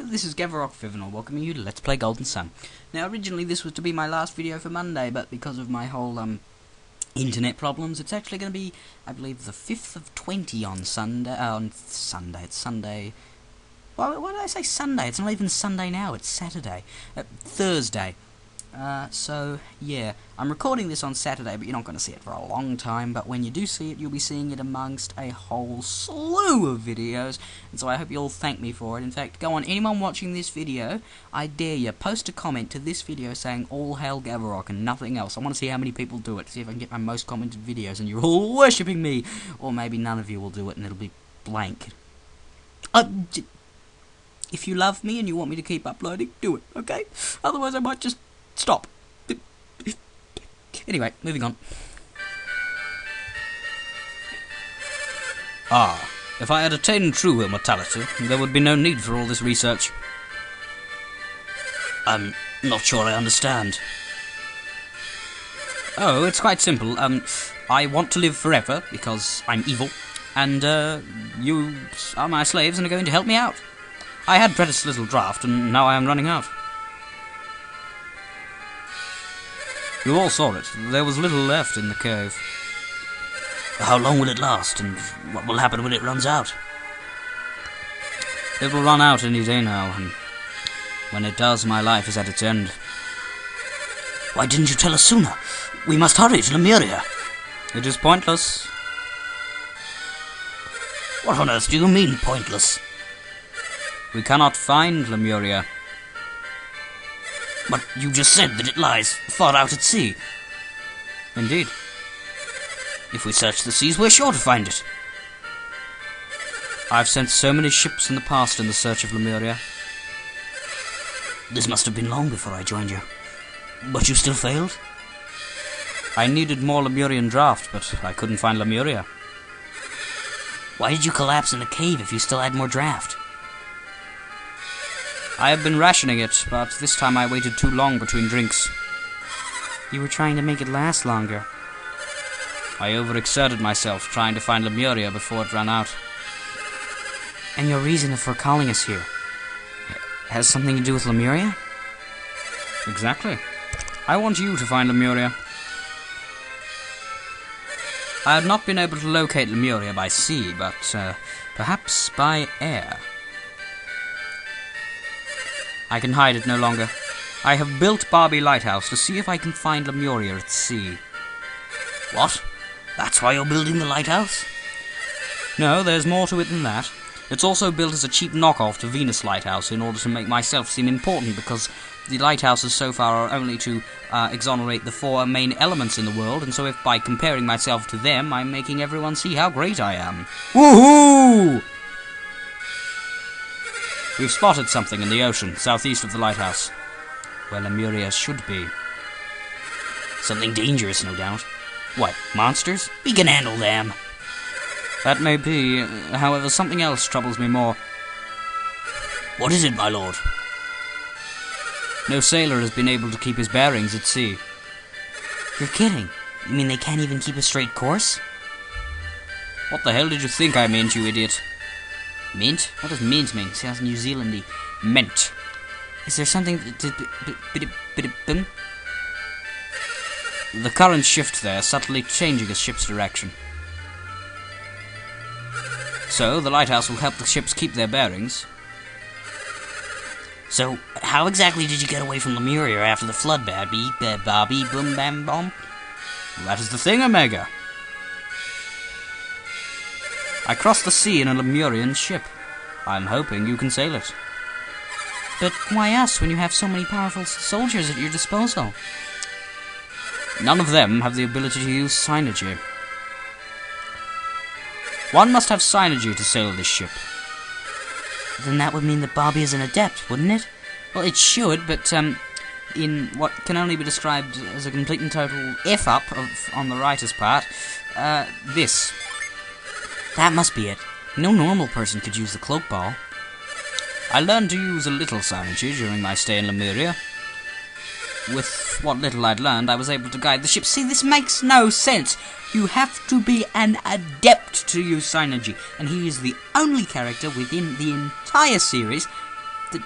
this is Gavarok Vivenal welcoming you to Let's Play Golden Sun. Now, originally this was to be my last video for Monday, but because of my whole, internet problems, it's actually going to be, I believe, the 5th of 20 on Sunday, it's Sunday. Why did I say Sunday? It's not even Sunday now, it's Saturday. Thursday. So, yeah, I'm recording this on Saturday, but you're not going to see it for a long time, but when you do see it, you'll be seeing it amongst a whole slew of videos, and so I hope you'll thank me for it. In fact, go on, anyone watching this video, I dare you, post a comment to this video saying, "All hail Gavarok," and nothing else. I want to see how many people do it, see if I can get my most commented videos, and you're all worshipping me, or maybe none of you will do it, and it'll be blank. If you love me and you want me to keep uploading, do it, okay? Otherwise I might just stop. Anyway, moving on. If I had attained true immortality, there would be no need for all this research. I'm not sure I understand. Oh, it's quite simple. I want to live forever, because I'm evil, and, you are my slaves and are going to help me out. I had precious little draft, and now I am running out. You all saw it. There was little left in the cave. How long will it last, and what will happen when it runs out? It will run out any day now, and when it does, my life is at its end. Why didn't you tell us sooner? We must hurry to Lemuria. It is pointless. What on earth do you mean, pointless? We cannot find Lemuria. But you just said that it lies far out at sea. Indeed. If we search the seas, we're sure to find it. I've sent so many ships in the past in the search of Lemuria. This must have been long before I joined you. But you still failed? I needed more Lemurian draft, but I couldn't find Lemuria. Why did you collapse in the cave if you still had more draft? I have been rationing it, but this time I waited too long between drinks. You were trying to make it last longer. I overexerted myself trying to find Lemuria before it ran out. And your reason for calling us here has something to do with Lemuria? Exactly. I want you to find Lemuria. I have not been able to locate Lemuria by sea, but perhaps by air. I can hide it no longer. I have built BABI Lighthouse to see if I can find Lemuria at sea. What? That's why you're building the lighthouse? No, there's more to it than that. It's also built as a cheap knockoff to Venus Lighthouse in order to make myself seem important, because the lighthouses so far are only to exonerate the 4 main elements in the world, and so if by comparing myself to them, I'm making everyone see how great I am. Woohoo! We've spotted something in the ocean, southeast of the lighthouse, where Lemuria should be. Something dangerous, no doubt. What, monsters? We can handle them. That may be, however, something else troubles me more. What is it, my lord? No sailor has been able to keep his bearings at sea. You're kidding. You mean they can't even keep a straight course? What the hell did you think I meant, you idiot? Mint? What does mint mean? Sounds New Zealandy. Mint. Is there something The current shift there, subtly changing a ship's direction. So, the lighthouse will help the ships keep their bearings. So, how exactly did you get away from Lemuria after the flood, BABI, boom, bam, bomb? That is the thing, Omega. I crossed the sea in a Lemurian ship. I'm hoping you can sail it. But why us, when you have so many powerful soldiers at your disposal? None of them have the ability to use synergy. One must have synergy to sail this ship. Then that would mean that BABI is an adept, wouldn't it? Well, it should, but, in what can only be described as a complete and total F-up on the writer's part, this. That must be it. No normal person could use the cloak ball. I learned to use a little synergy during my stay in Lemuria. With what little I'd learned, I was able to guide the ship. See, this makes no sense. You have to be an adept to use synergy, and he is the only character within the entire series that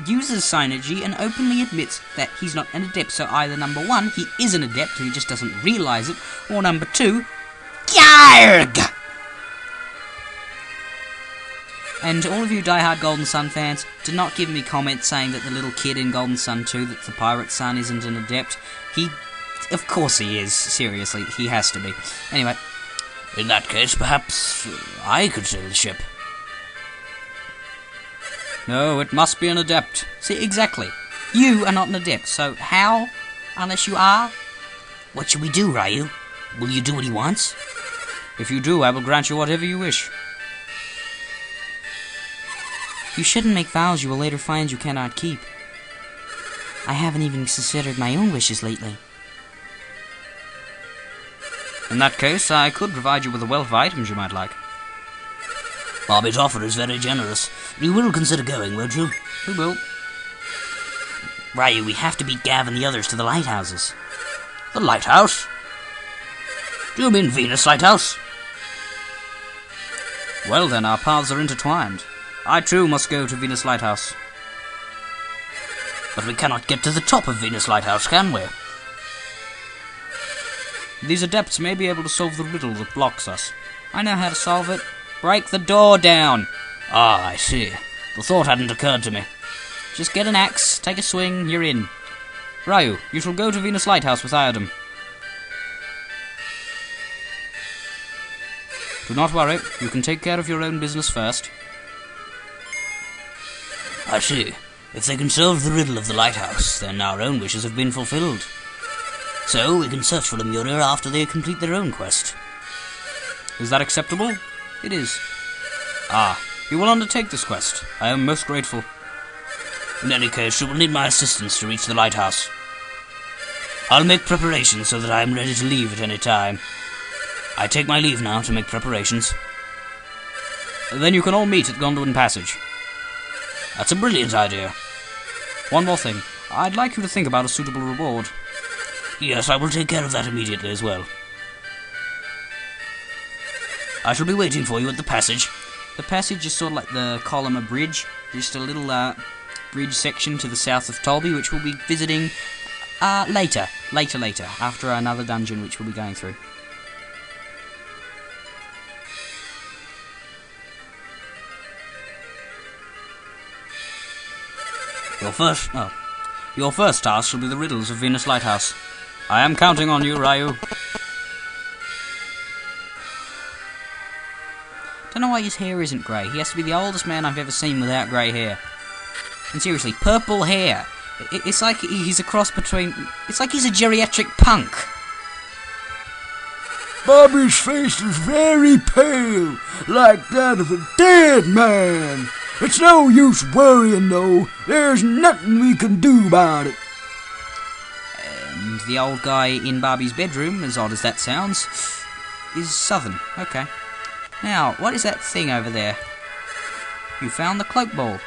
uses Synergy and openly admits that he's not an adept. So either number one, he is an adept, he just doesn't realise it, or number two, Yarg! And all of you diehard Golden Sun fans, do not give me comments saying that the little kid in Golden Sun 2, that the pirate son isn't an adept. Of course he is, seriously, he has to be. Anyway. In that case, perhaps I could sail the ship. No, it must be an adept. See, exactly. You are not an adept, so how, unless you are? What shall we do, Ryu? Will you do what he wants? If you do, I will grant you whatever you wish. You shouldn't make vows you will later find you cannot keep. I haven't even considered my own wishes lately. In that case, I could provide you with a wealth of items you might like. BABI's offer is very generous. You will consider going, won't you? We will. Ryu, we have to beat Gav and the others to the lighthouses. The lighthouse? Do you mean Venus Lighthouse? Well then, our paths are intertwined. I too must go to Venus Lighthouse. But we cannot get to the top of Venus Lighthouse, can we? These adepts may be able to solve the riddle that blocks us. I know how to solve it. Break the door down! Ah, I see. The thought hadn't occurred to me. Just get an axe, take a swing, you're in. Ryu, you shall go to Venus Lighthouse with Iodum. Do not worry, you can take care of your own business first. I see. If they can solve the riddle of the lighthouse, then our own wishes have been fulfilled. So we can search for the Murir after they complete their own quest. Is that acceptable? It is. Ah, you will undertake this quest. I am most grateful. In any case, you will need my assistance to reach the lighthouse. I'll make preparations so that I am ready to leave at any time. I take my leave now to make preparations. Then you can all meet at Gondolin Passage. That's a brilliant idea. One more thing. I'd like you to think about a suitable reward. Yes, I will take care of that immediately as well. I shall be waiting for you at the passage. The passage is sort of like the Column Bridge. Just a little bridge section to the south of Tolby, which we'll be visiting later, after another dungeon which we'll be going through. Your first task shall be the riddles of Venus Lighthouse. I am counting on you, Ryu. Don't know why his hair isn't grey. He has to be the oldest man I've ever seen without grey hair. And seriously, purple hair. It's like he's a cross between... It's like he's a geriatric punk. BABI's face is very pale, like that of a dead man. It's no use worrying, though. There's nothing we can do about it. And the old guy in BABI's bedroom, as odd as that sounds, is southern. Okay. Now, what is that thing over there? You found the cloak ball.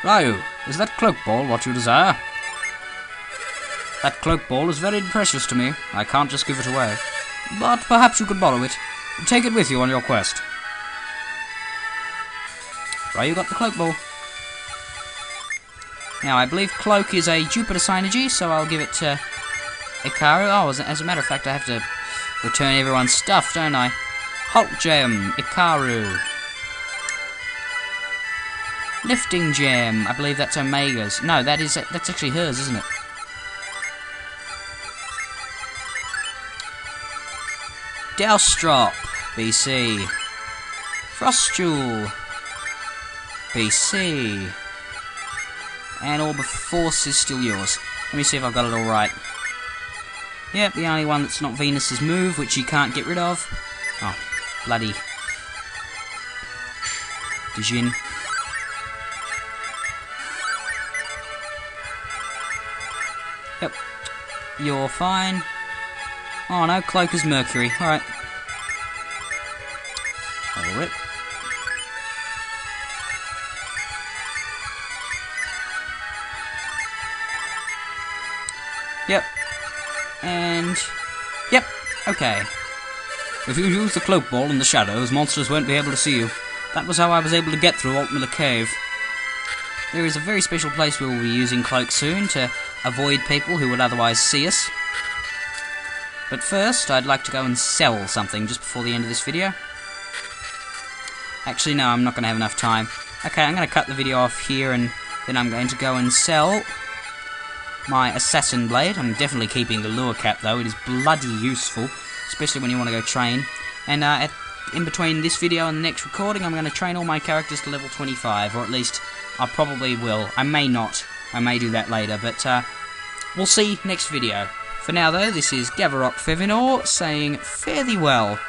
Ryu, is that cloak ball what you desire? That cloak ball is very precious to me. I can't just give it away. But perhaps you could borrow it. Take it with you on your quest. Ryu got the cloak ball. Now, I believe cloak is a Jupiter synergy, so I'll give it to Ikaru. Oh, as a matter of fact, I have to return everyone's stuff, don't I? Halt gem, Ikaru. Lifting gem, I believe that's Omega's. No, that's actually hers, isn't it? Douse-drop, BC. Frost Jewel, BC. And Orb of Force is still yours. Let me see if I've got it all right. Yep, the only one that's not Venus's move, which you can't get rid of. Oh, bloody Dijin. Yep, you're fine. Oh no, Cloak is Mercury. Alright. Alright. Yep. And... Yep. Okay. If you use the cloak ball in the shadows, monsters won't be able to see you. That was how I was able to get through Altmiller Cave. there is a very special place we will be using Cloak soon to avoid people who would otherwise see us. But first, I'd like to go and sell something just before the end of this video. Actually, no, I'm not going to have enough time. Okay, I'm going to cut the video off here, and then I'm going to go and sell my assassin blade. I'm definitely keeping the lure cap, though. It is bloody useful, especially when you want to go train. And in between this video and the next recording, I'm going to train all my characters to level 25, or at least I probably will. I may not. I may do that later, but we'll see next video. For now, though, this is Gavarok Fevinor saying fare thee well.